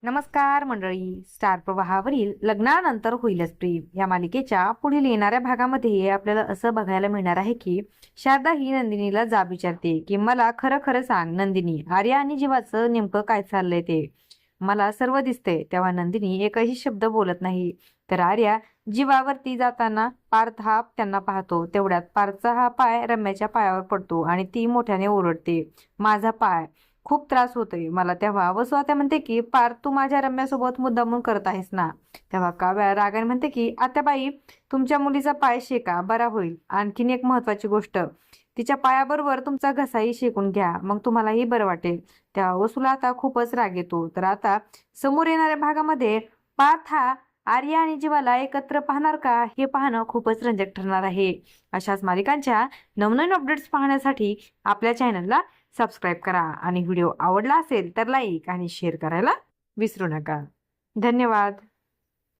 नमस्कार मंडळी. स्टार प्रवाहावरील लग्नानंतर होईलच प्रेम या मालिकेच्या पुढील येणाऱ्या भागामध्ये आपल्याला असं बघायला मिळणार आहे की शारदा ही नंदिनीला जाब विचारते की मला खरं खरं सांग नंदिनी, आर्या आणि जीवाचं नेमकं काय चाललंय ते मला सर्व दिसतंय. तेव्हा नंदिनी एकही शब्द बोलत नाही. तर आर्या जीवावरती जाताना पार्थ हा त्यांना पाहतो. तेवढ्यात पार्थचा हा पाय रम्याच्या पायावर पडतो आणि ती मोठ्याने ओरडते, माझा पाय खूप त्रास होतोय मला. तेव्हा वसु आता म्हणते की पार्थ, तू माझ्या रम्यासोबत मुद्दामून करत आहेस ना. तेव्हा काव्या रागाने म्हणते की आत्याबाई, तुमच्या मुलीचा पाय शेका, बरा होईल. आणखीन एक महत्वाची गोष्ट, तिच्या पायाबरोबर तुमचा घसाही शेकून घ्या, मग तुम्हालाही बरं वाटेल. त्या वसूला आता खूपच राग येतो. तर आता समोर येणाऱ्या भागामध्ये पार्थ हा आर्या आणि जीवाला एकत्र पाहणार का, हे पाहणं खूपच रंजक ठरणार आहे. अशाच मालिकांच्या नवनवीन अपडेट्स पाहण्यासाठी आपल्या चॅनलला सबस्क्राईब करा आणि व्हिडिओ आवडला असेल तर लाईक आणि शेअर करायला विसरू नका. धन्यवाद.